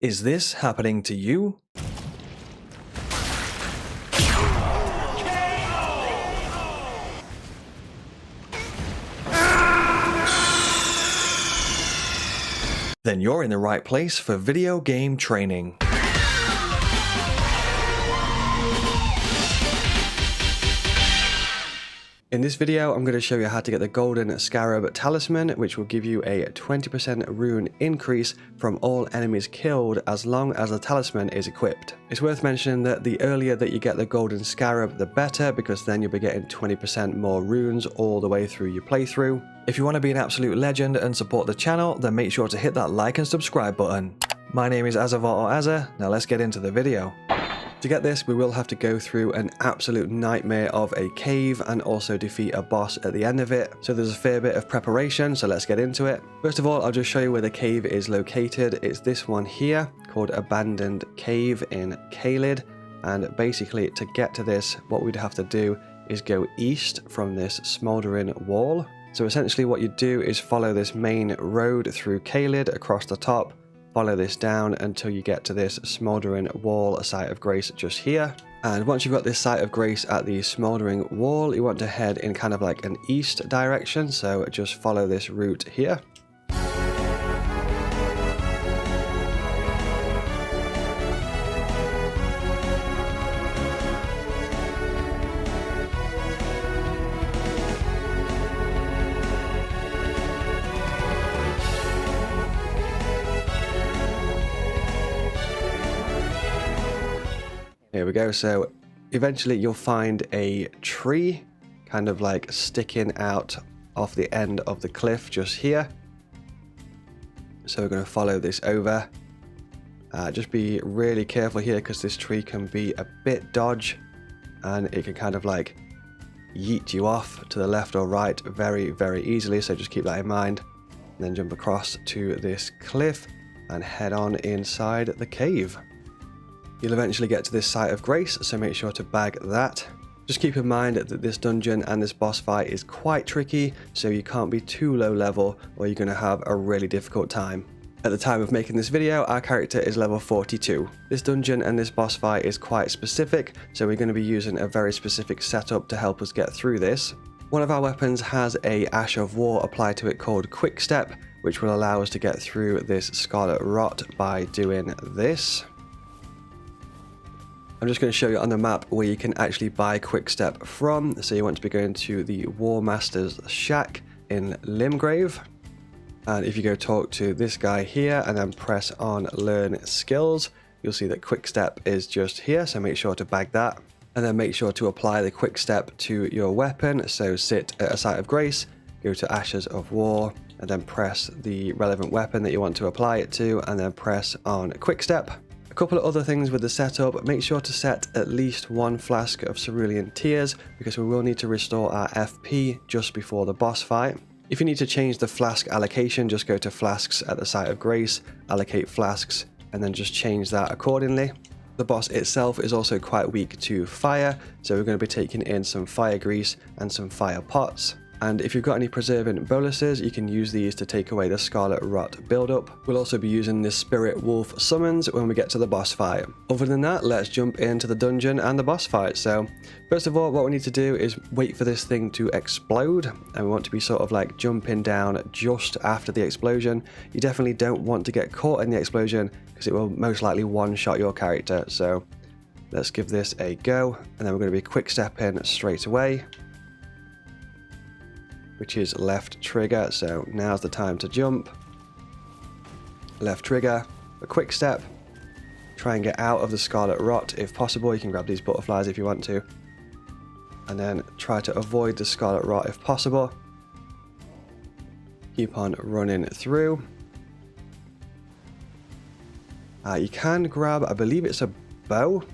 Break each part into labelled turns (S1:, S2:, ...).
S1: Is this happening to you? Then you're in the right place for video game training. In this video, I'm going to show you how to get the Golden Scarab Talisman, which will give you a 20% rune increase from all enemies killed as long as the talisman is equipped. It's worth mentioning that the earlier that you get the Golden Scarab, the better, because then you'll be getting 20% more runes all the way through your playthrough. If you want to be an absolute legend and support the channel, then make sure to hit that like and subscribe button. My name is Azzavhar or Azza. Now let's get into the video. To get this, we will have to go through an absolute nightmare of a cave and also defeat a boss at the end of it. So there's a fair bit of preparation, so let's get into it. First of all, I'll just show you where the cave is located. It's this one here called Abandoned Cave in Caelid. And basically to get to this, what we'd have to do is go east from this smoldering wall. So essentially what you do is follow this main road through Caelid across the top. Follow this down until you get to this smoldering wall, a site of grace just here. And once you've got this site of grace at the smoldering wall, you want to head in kind of like an east direction. So just follow this route here. Here we go, so eventually you'll find a tree kind of like sticking out off the end of the cliff just here. So we're going to follow this over. Just be really careful here because this tree can be a bit dodge and it can kind of like yeet you off to the left or right very, very easily. So just keep that in mind. And then jump across to this cliff and head on inside the cave. You'll eventually get to this site of grace, so make sure to bag that. Just keep in mind that this dungeon and this boss fight is quite tricky, so you can't be too low level or you're going to have a really difficult time. At the time of making this video, our character is level 42. This dungeon and this boss fight is quite specific, so we're going to be using a very specific setup to help us get through this. One of our weapons has a Ash of War applied to it called Quick Step, which will allow us to get through this Scarlet Rot by doing this. I'm just going to show you on the map where you can actually buy Quick Step from. So you want to be going to the War Master's Shack in Limgrave. And if you go talk to this guy here and then press on Learn Skills, you'll see that Quick Step is just here. So make sure to bag that. And then make sure to apply the Quick Step to your weapon. So sit at a site of grace, go to Ashes of War, and then press the relevant weapon that you want to apply it to, and then press on Quick Step. A couple of other things with the setup: make sure to set at least one flask of Cerulean Tears because we will need to restore our FP just before the boss fight. If you need to change the flask allocation, just go to flasks at the site of grace, allocate flasks, and then just change that accordingly. The boss itself is also quite weak to fire, so we're going to be taking in some fire grease and some fire pots. And if you've got any preserving boluses, you can use these to take away the Scarlet Rot buildup. We'll also be using the Spirit Wolf summons when we get to the boss fight. Other than that, let's jump into the dungeon and the boss fight. So first of all, what we need to do is wait for this thing to explode, and we want to be sort of like jumping down just after the explosion. You definitely don't want to get caught in the explosion because it will most likely one-shot your character. So let's give this a go, and then we're going to be quick stepping straight away, which is left trigger. So now's the time to jump. Left trigger, a quick step. Try and get out of the Scarlet Rot if possible. You can grab these butterflies if you want to. And then try to avoid the Scarlet Rot if possible. Keep on running through. You can grab, I believe it's a bow.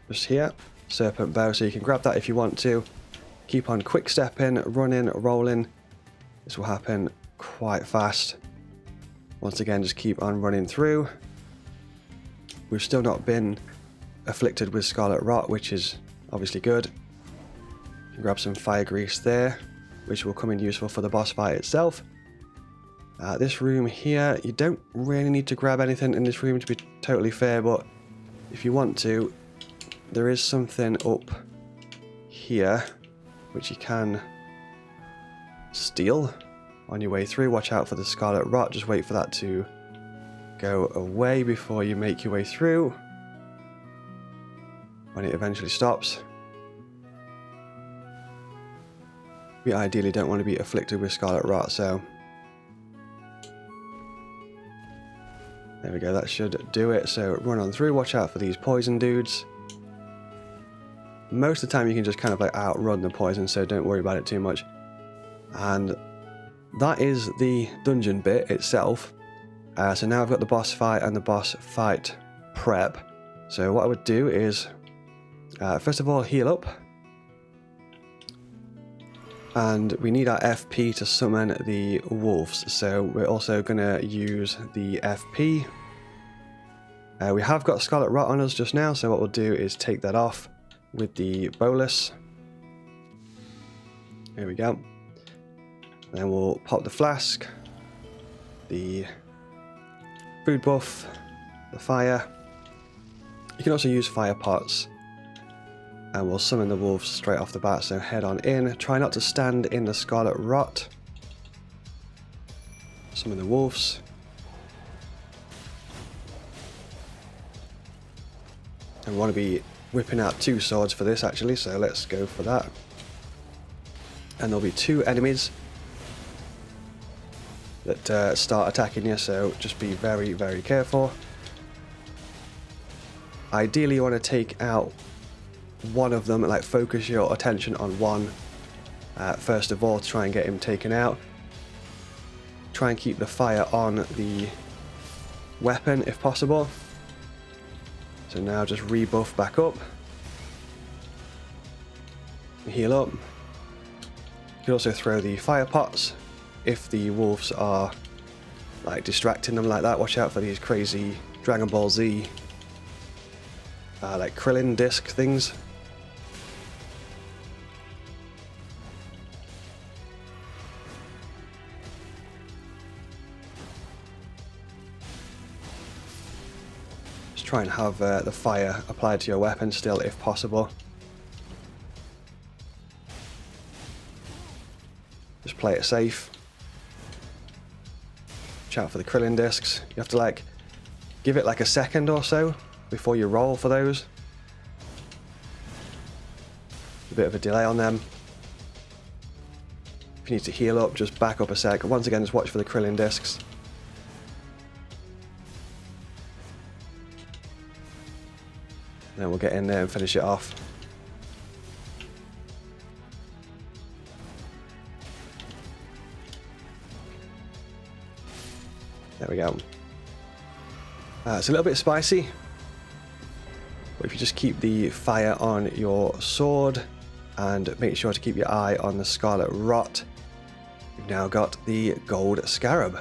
S1: Just here, Serpent Bow, so you can grab that if you want to. Keep on quick stepping, running, rolling. This will happen quite fast. Once again, just keep on running through. We've still not been afflicted with Scarlet Rot, which is obviously good. You can grab some fire grease there, which will come in useful for the boss fight itself. This room here, you don't really need to grab anything in this room to be totally fair, but if you want to, there is something up here which you can steal on your way through. Watch out for the scarlet rot, just wait for that to go away before you make your way through, when it eventually stops. We ideally don't want to be afflicted with scarlet rot, so there we go, that should do it. So run on through, watch out for these poison dudes. Most of the time you can just kind of like outrun the poison, so don't worry about it too much. And that is the dungeon bit itself. So now I've got the boss fight and the boss fight prep. So what I would do is, first of all, heal up. And we need our FP to summon the wolves. So we're also going to use the FP. We have got Scarlet Rot on us just now, so what we'll do is take that off with the bolus. Here we go. Then we'll pop the flask, the food buff, the fire. You can also use fire pots. And we'll summon the wolves straight off the bat, so head on in. Try not to stand in the scarlet rot. Summon the wolves. And we want to be whipping out 2 swords for this actually, so let's go for that. And there'll be 2 enemies that start attacking you, so just be very, very careful. Ideally you want to take out one of them, like focus your attention on one first of all to try and get him taken out. Try and keep the fire on the weapon if possible. So now just rebuff back up. Heal up. You can also throw the fire pots if the wolves are like distracting them like that. Watch out for these crazy Dragon Ball Z like Krillin disc things. Try and have the fire applied to your weapon still if possible. Just play it safe. Watch out for the Krillin discs. You have to like give it like a second or so before you roll for those. A bit of a delay on them. If you need to heal up, just back up a sec. Once again, just watch for the Krillin discs. Then we'll get in there and finish it off. There we go. It's a little bit spicy, but if you just keep the fire on your sword and make sure to keep your eye on the scarlet rot, you've now got the gold scarab.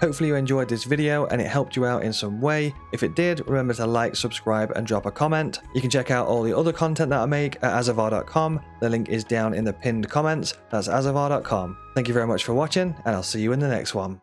S1: Hopefully you enjoyed this video and it helped you out in some way. If it did, remember to like, subscribe and drop a comment. You can check out all the other content that I make at Azzavhar.com. The link is down in the pinned comments. That's Azzavhar.com. Thank you very much for watching and I'll see you in the next one.